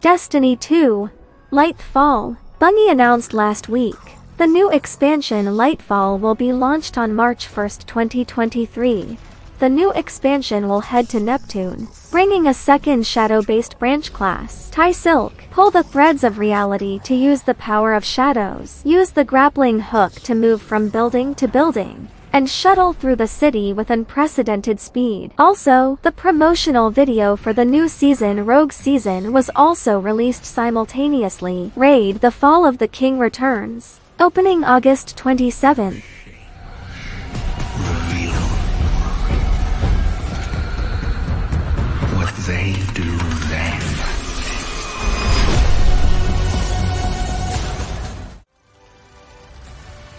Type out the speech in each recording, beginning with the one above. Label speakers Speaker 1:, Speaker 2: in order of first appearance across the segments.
Speaker 1: Destiny 2. Lightfall. Bungie announced last week. The new expansion Lightfall will be launched on March 1, 2023. The new expansion will head to Neptune, bringing a second shadow-based branch class, Tie Silk. Pull the threads of reality to use the power of shadows. Use the grappling hook to move from building to building, and shuttle through the city with unprecedented speed. Also, the promotional video for the new season Rogue Season was also released simultaneously. Raid: The Fall of the King returns, opening August 27th.
Speaker 2: Reveal what they do then.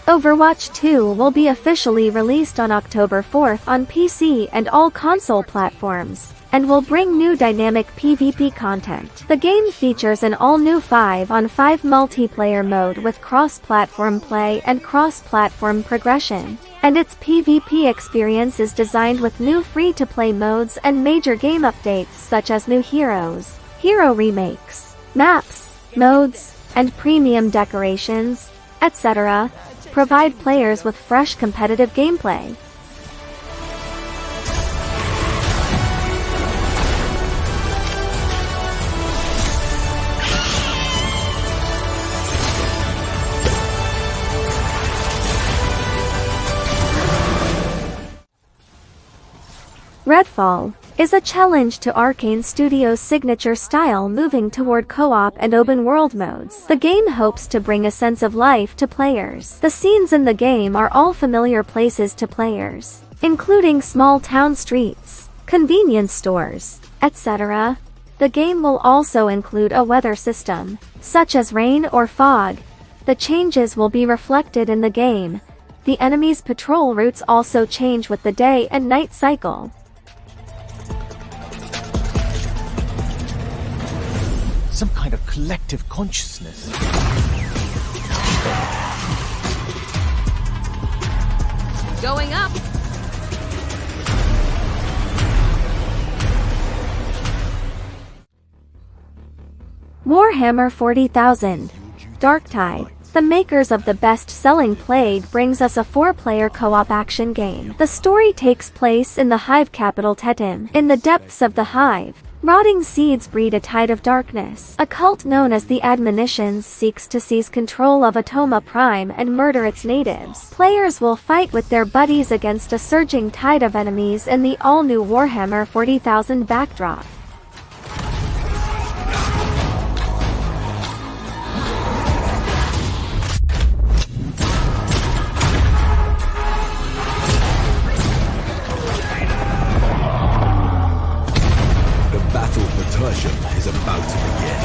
Speaker 1: Overwatch 2 will be officially released on October 4th on PC and all console platforms, and will bring new dynamic PvP content. The game features an all-new 5-on-5 multiplayer mode with cross-platform play and cross-platform progression, and its PvP experience is designed with new free-to-play modes and major game updates such as new heroes, hero remakes, maps, modes, and premium decorations, etc. Provide players with fresh competitive gameplay. Redfall is a challenge to Arcane Studios' signature style, moving toward co-op and open-world modes. The game hopes to bring a sense of life to players. The scenes in the game are all familiar places to players, including small town streets, convenience stores, etc. The game will also include a weather system, such as rain or fog. The changes will be reflected in the game. The enemy's patrol routes also change with the day and night cycle.
Speaker 3: Some kind of collective consciousness.
Speaker 4: Going up.
Speaker 1: Warhammer 40,000. Darktide. The makers of the best-selling Plague brings us a 4-player co-op action game. The story takes place in the Hive capital Tetim. In the depths of the Hive, rotting seeds breed a tide of darkness. A cult known as the Admonitions seeks to seize control of Atoma Prime and murder its natives. Players will fight with their buddies against a surging tide of enemies in the all-new Warhammer 40,000 backdrop.
Speaker 2: Is about to begin.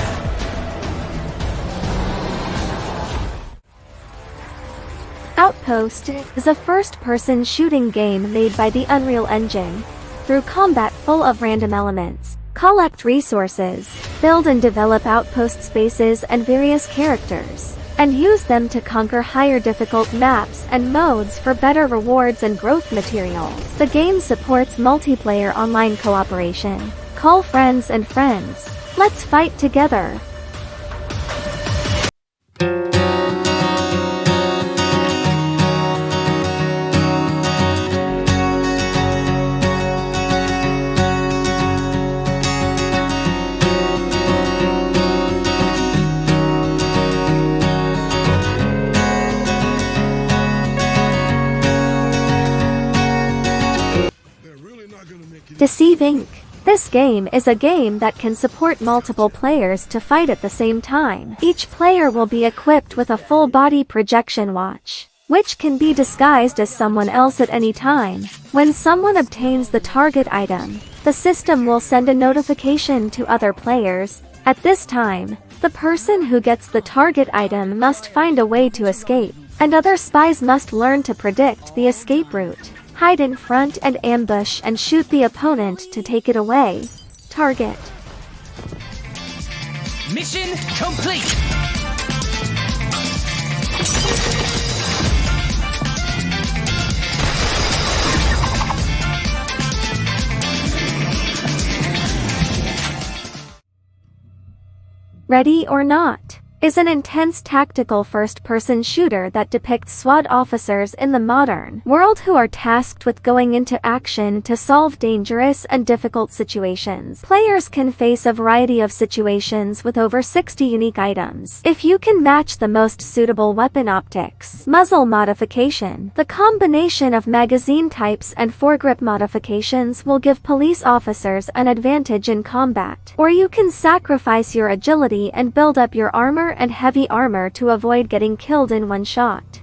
Speaker 1: Outpost is a first-person shooting game made by the Unreal Engine. Through combat full of random elements, collect resources, build and develop outpost spaces and various characters, and use them to conquer higher difficult maps and modes for better rewards and growth materials. The game supports multiplayer online cooperation. Call friends and friends. Let's fight together. Deceive Inc. This game is a game that can support multiple players to fight at the same time. Each player will be equipped with a full-body projection watch, which can be disguised as someone else at any time. When someone obtains the target item, the system will send a notification to other players. At this time, the person who gets the target item must find a way to escape, and other spies must learn to predict the escape route, hide in front and ambush and shoot the opponent to take it away. Target.
Speaker 3: Mission complete!
Speaker 1: Ready or Not is an intense tactical first-person shooter that depicts SWAT officers in the modern world who are tasked with going into action to solve dangerous and difficult situations. Players can face a variety of situations with over 60 unique items. If you can match the most suitable weapon optics, muzzle modification, the combination of magazine types and foregrip modifications will give police officers an advantage in combat. Or you can sacrifice your agility and build up your armor and heavy armor to avoid getting killed in one shot.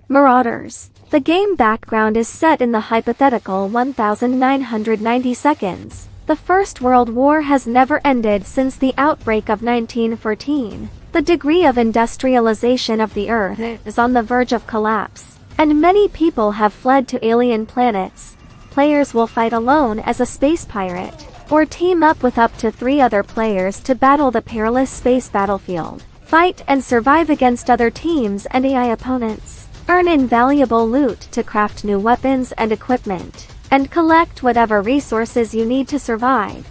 Speaker 1: Marauders. The game background is set in the hypothetical 1990 seconds. The First World War has never ended since the outbreak of 1914. The degree of industrialization of the Earth is on the verge of collapse, and many people have fled to alien planets. Players will fight alone as a space pirate, or team up with up to 3 other players to battle the perilous space battlefield. Fight and survive against other teams and AI opponents. Earn invaluable loot to craft new weapons and equipment, and collect whatever resources you need to survive.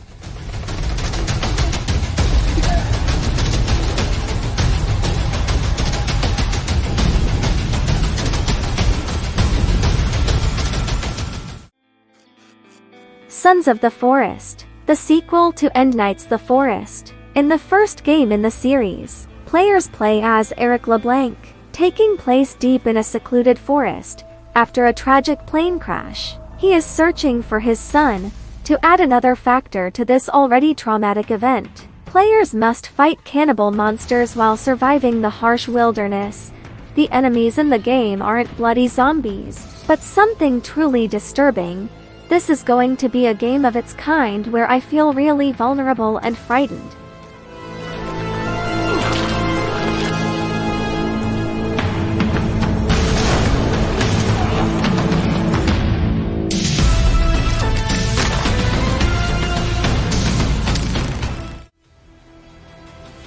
Speaker 1: Sons of the Forest, the sequel to End Knights the Forest. In the first game in the series, players play as Eric LeBlanc, taking place deep in a secluded forest after a tragic plane crash. He is searching for his son. To add another factor to this already traumatic event, players must fight cannibal monsters while surviving the harsh wilderness. The enemies in the game aren't bloody zombies, but something truly disturbing. This is going to be a game of its kind where I feel really vulnerable and frightened.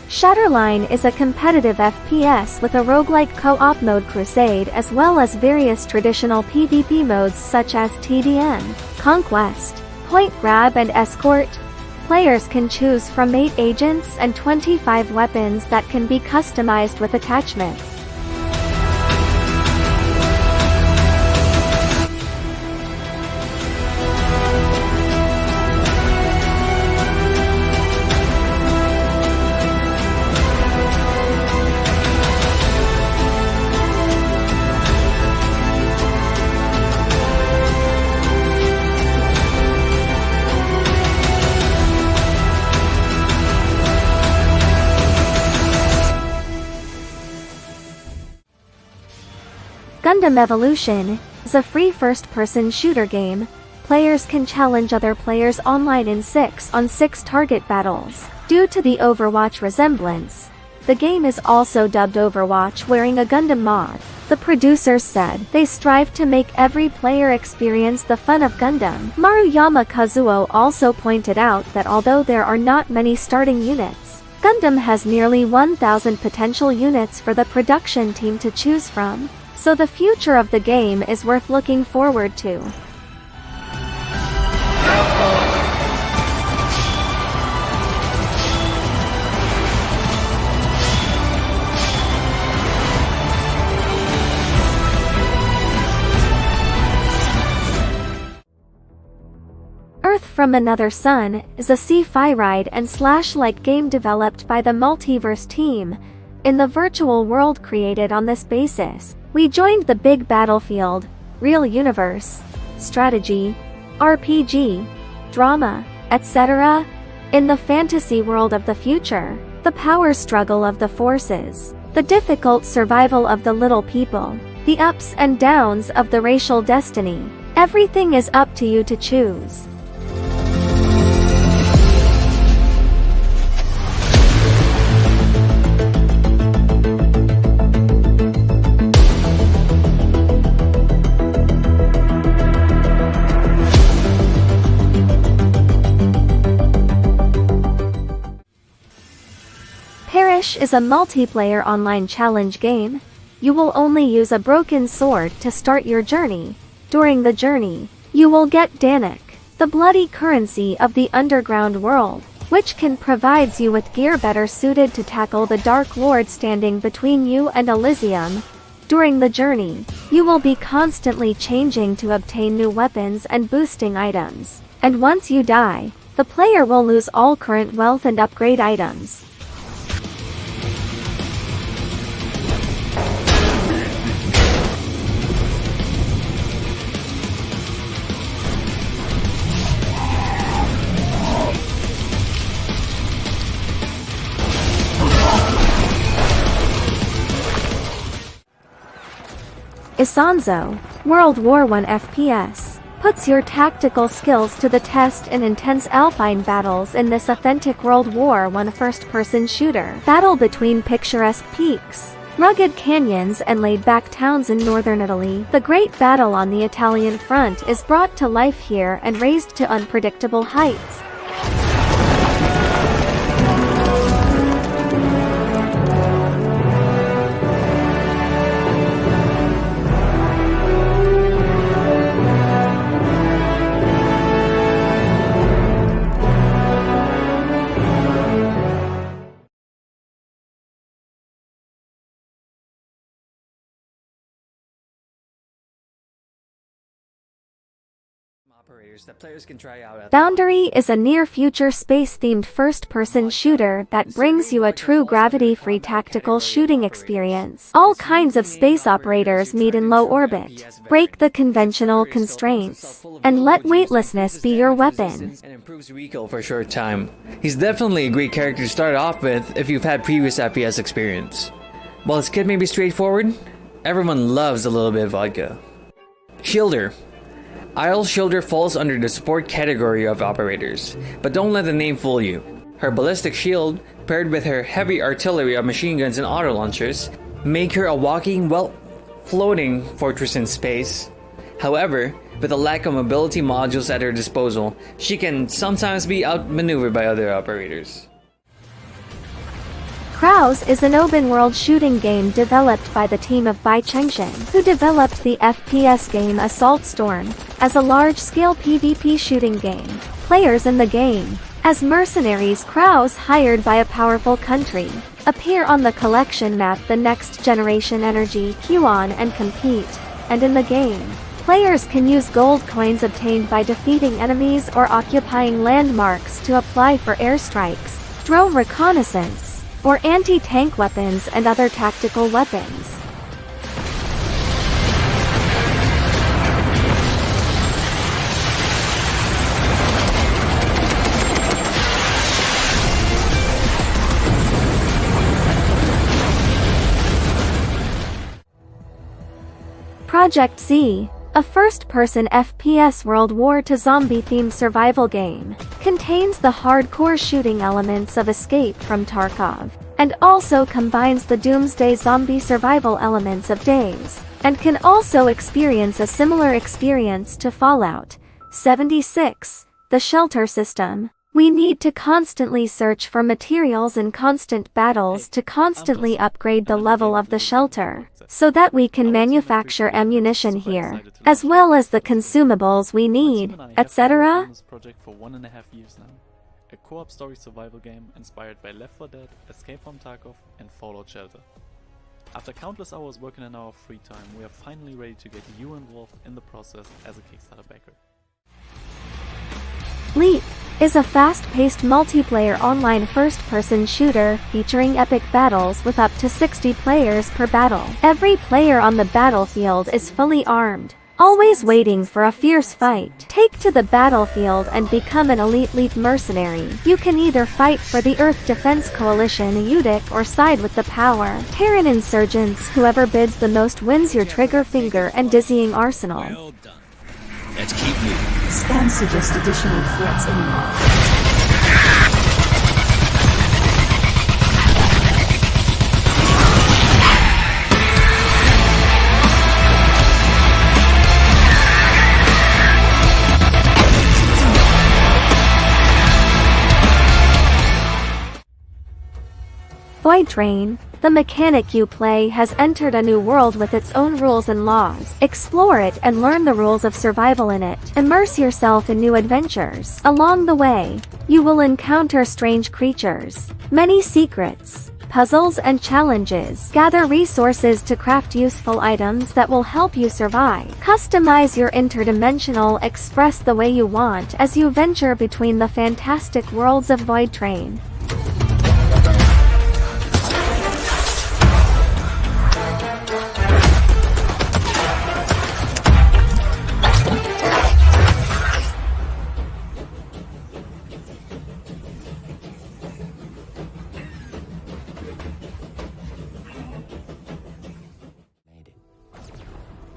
Speaker 1: Shatterline is a competitive FPS with a roguelike co-op mode Crusade as well as various traditional PvP modes such as TDM, Conquest, Point Grab and Escort. Players can choose from 8 agents and 25 weapons that can be customized with attachments. GUNDAM Evolution is a free first-person shooter game. Players can challenge other players online in 6-on-6 target battles. Due to the Overwatch resemblance, the game is also dubbed Overwatch wearing a GUNDAM mod. The producers said they strive to make every player experience the fun of GUNDAM. Maruyama Kazuo also pointed out that although there are not many starting units, GUNDAM has nearly 1,000 potential units for the production team to choose from. So the future of the game is worth looking forward to. Earth from Another Sun is a sci-fi ride and slash-like game developed by the Multiverse team. In the virtual world created on this basis, we joined the big battlefield, real universe, strategy, RPG, drama, etc. In the fantasy world of the future, the power struggle of the forces, the difficult survival of the little people, the ups and downs of the racial destiny, everything is up to you to choose. Rush is a multiplayer online challenge game. You will only use a broken sword to start your journey. During the journey, you will get Danik, the bloody currency of the underground world, which can provide you with gear better suited to tackle the Dark Lord standing between you and Elysium. During the journey, you will be constantly changing to obtain new weapons and boosting items. And once you die, the player will lose all current wealth and upgrade items. Isonzo, World War I FPS, puts your tactical skills to the test in intense alpine battles in this authentic World War I first-person shooter. Battle between picturesque peaks, rugged canyons and laid-back towns in northern Italy. The great battle on the Italian front is brought to life here and raised to unpredictable heights.
Speaker 5: That players can try out.
Speaker 1: Boundary is a near-future space-themed first-person shooter that brings you a true gravity-free tactical shooting experience. All kinds of space operators meet in low orbit. Break the conventional constraints, and let weightlessness be your weapon.
Speaker 5: And improves recoil for a short time. He's definitely a great character to start off with if you've had previous FPS experience. While his kit may be straightforward, everyone loves a little bit of vodka. Shielder. Isle Shielder falls under the support category of operators, but don't let the name fool you. Her ballistic shield, paired with her heavy artillery of machine guns and auto launchers, make her a walking, floating fortress in space. However, with a lack of mobility modules at her disposal, she can sometimes be outmaneuvered by other operators.
Speaker 1: Crowz is an open-world shooting game developed by the team of Bai Chengshin, who developed the FPS game Assault Storm, as a large-scale PvP shooting game. Players in the game, as mercenaries Crowz hired by a powerful country, appear on the collection map The Next Generation Energy QAnon and compete, and in the game, players can use gold coins obtained by defeating enemies or occupying landmarks to apply for airstrikes, drone reconnaissance, or anti-tank weapons and other tactical weapons. Projekt Z, a first-person FPS World War II zombie-themed survival game, contains the hardcore shooting elements of Escape from Tarkov, and also combines the Doomsday zombie survival elements of Days, and can also experience a similar experience to Fallout 76, the shelter system. We need to constantly search for materials in constant battles to constantly upgrade the level of the shelter, so that we can manufacture ammunition here, as well as the consumables we need, etc.
Speaker 6: Project for 1.5 years now. A co-op story survival game inspired by Left 4 Dead, Escape from Tarkov and Fallout Shelter. After countless hours working in our free time, we are finally ready to get you involved in the process as a Kickstarter backer.
Speaker 1: Ligth is a fast-paced multiplayer online first-person shooter featuring epic battles with up to 60 players per battle. Every player on the battlefield is fully armed, always waiting for a fierce fight. Take to the battlefield and become an elite Ligth mercenary. You can either fight for the Earth Defense Coalition UDIC or side with the power Terran insurgents. Whoever bids the most wins your trigger finger and dizzying arsenal.
Speaker 2: Well done. Let's keep moving.
Speaker 7: Scans suggest additional threats involved.
Speaker 1: VoidTrain, the mechanic you play, has entered a new world with its own rules and laws. Explore it and learn the rules of survival in it. Immerse yourself in new adventures. Along the way, you will encounter strange creatures, many secrets, puzzles and challenges. Gather resources to craft useful items that will help you survive. Customize your interdimensional express the way you want as you venture between the fantastic worlds of VoidTrain.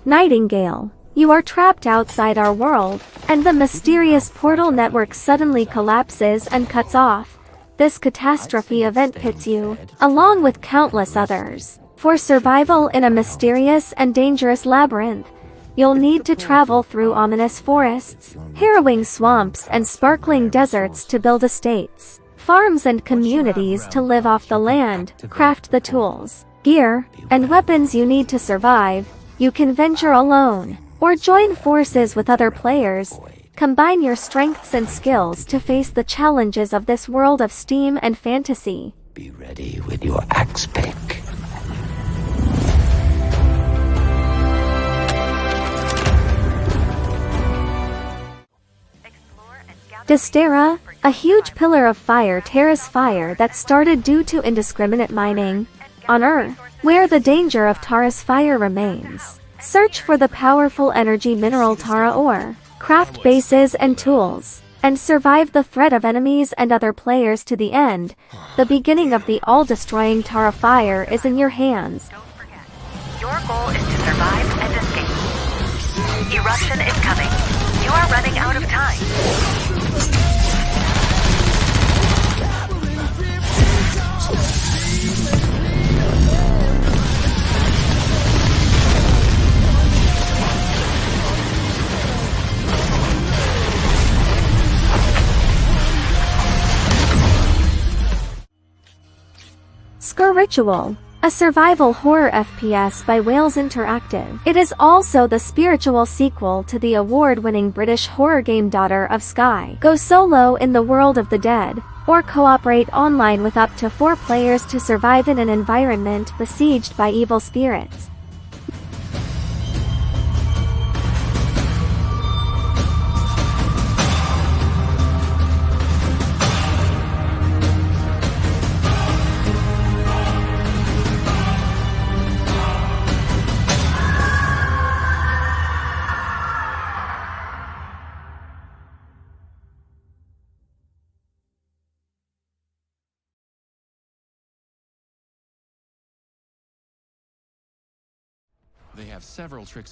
Speaker 1: Nightingale, you are trapped outside our world, and the mysterious portal network suddenly collapses and cuts off. This catastrophe event pits you, along with countless others, for survival in a mysterious and dangerous labyrinth. You'll need to travel through ominous forests, harrowing swamps and sparkling deserts to build estates, farms and communities to live off the land, craft the tools, gear, and weapons you need to survive. You can venture alone, or join forces with other players. Combine your strengths and skills to face the challenges of this world of steam and fantasy.
Speaker 2: Be ready with your axe pick.
Speaker 1: Dysterra, a huge pillar of fire, tears fire that started due to indiscriminate mining on Earth, where the danger of Tara's fire remains. Search for the powerful energy mineral Tara ore, craft bases and tools, and survive the threat of enemies and other players to the end. The beginning of the all-destroying Tara fire is in your hands.
Speaker 8: Don't forget, your goal is to survive and escape. Eruption is coming. You are running out of time.
Speaker 1: Sker Ritual, a survival horror FPS by Wales Interactive. It is also the spiritual sequel to the award-winning British horror game Daughter of Sky. Go solo in the world of the dead, or cooperate online with up to 4 players to survive in an environment besieged by evil spirits.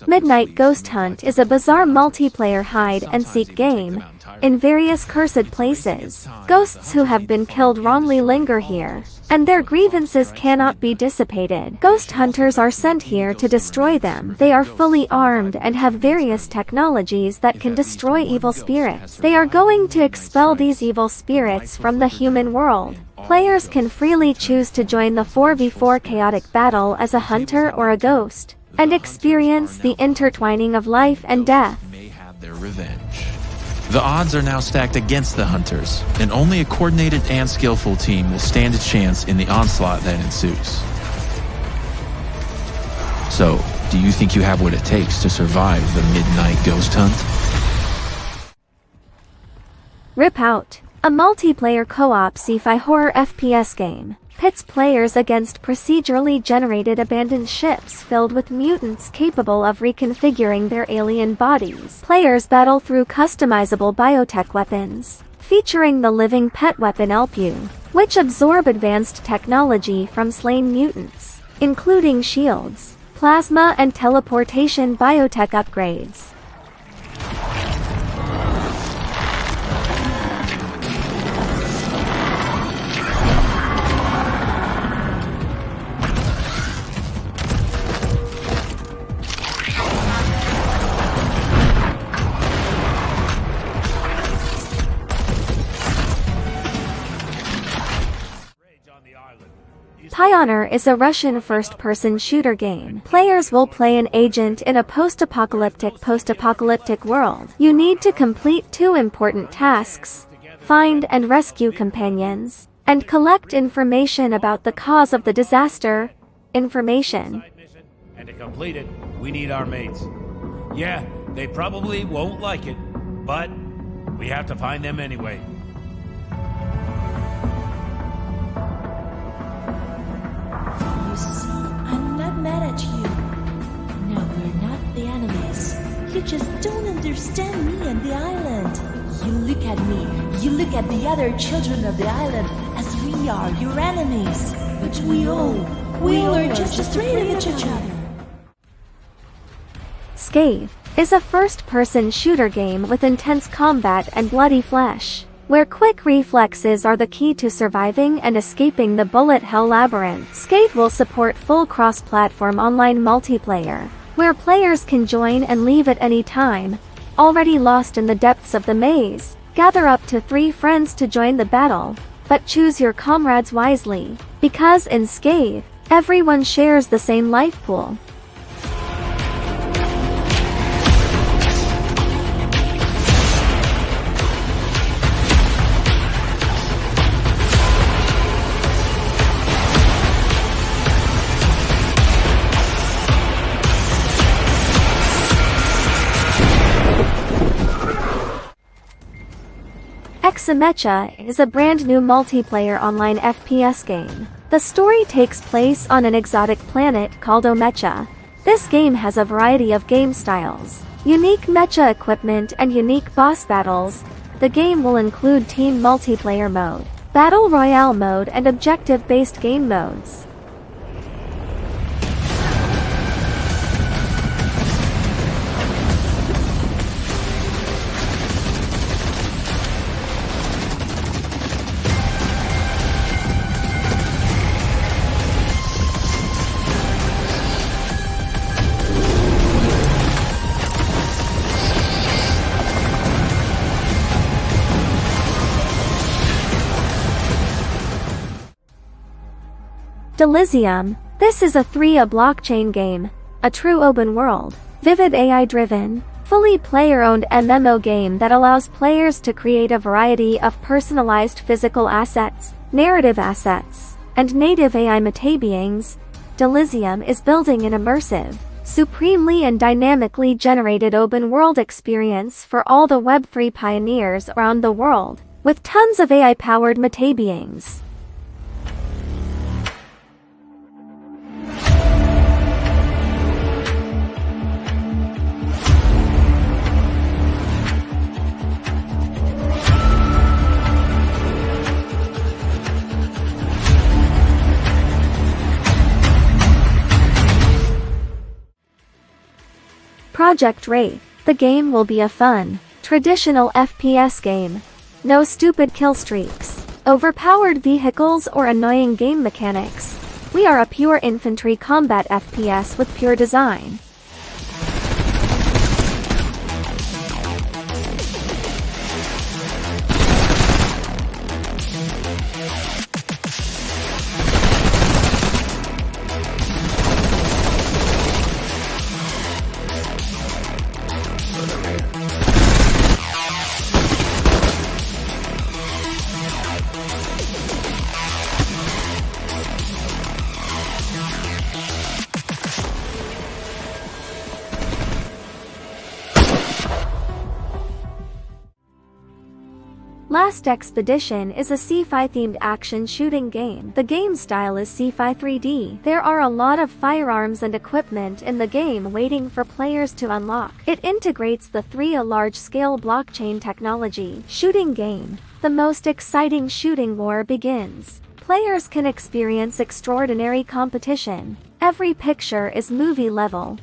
Speaker 1: Midnight Ghost Hunt is a bizarre multiplayer hide-and-seek game. In various cursed places, ghosts who have been killed wrongly linger here, and their grievances cannot be dissipated. Ghost hunters are sent here to destroy them. They are fully armed and have various technologies that can destroy evil spirits. They are going to expel these evil spirits from the human world. Players can freely choose to join the 4v4 chaotic battle as a hunter or a ghost, and experience the intertwining of life and death.
Speaker 9: May have their revenge. The odds are now stacked against the hunters, and only a coordinated and skillful team will stand a chance in the onslaught that ensues. So, do you think you have what it takes to survive the Midnight Ghost Hunt?
Speaker 1: Ripout, a multiplayer co-op sci-fi horror FPS game, pits players against procedurally generated abandoned ships filled with mutants capable of reconfiguring their alien bodies. Players battle through customizable biotech weapons, featuring the living pet weapon Elpu, which absorb advanced technology from slain mutants, including shields, plasma and teleportation biotech upgrades. Pioner is a Russian first-person shooter game. Players will play an agent in a post-apocalyptic world. You need to complete 2 important tasks: find and rescue companions, and collect information about the cause of the disaster. Information.
Speaker 10: And to complete it, we need our mates. Yeah, they probably won't like it, but we have to find them anyway.
Speaker 7: You see, I'm not mad at you. No, we're not the enemies. You just don't understand me and the island. You look at me, you look at the other children of the island as we are your enemies. But we all are just afraid of each other.
Speaker 1: Scathe is a first-person shooter game with intense combat and bloody flesh, where quick reflexes are the key to surviving and escaping the bullet hell labyrinth. Scathe will support full cross-platform online multiplayer, where players can join and leave at any time. Already lost in the depths of the maze, gather up to 3 friends to join the battle, but choose your comrades wisely, because in Scathe, everyone shares the same life pool. ExoMecha is a brand new multiplayer online FPS game. The story takes place on an exotic planet called Omecha. This game has a variety of game styles, unique mecha equipment and unique boss battles. The game will include team multiplayer mode, battle royale mode and objective-based game modes. Delysium. This is a 3A blockchain game, a true open world, vivid AI-driven, fully player-owned MMO game that allows players to create a variety of personalized physical assets, narrative assets, and native AI metabeings. Delysium is building an immersive, supremely and dynamically generated open-world experience for all the Web3 pioneers around the world, with tons of AI-powered metabeings. Projekt Wraith. The game will be a fun, traditional FPS game. No stupid kill streaks, overpowered vehicles or annoying game mechanics. We are a pure infantry combat FPS with pure design. Last Expedition is a sci-fi-themed action shooting game. The game style is sci-fi 3D. There are a lot of firearms and equipment in the game waiting for players to unlock. It integrates the 3A large-scale blockchain technology. Shooting game. The most exciting shooting war begins. Players can experience extraordinary competition. Every picture is movie level.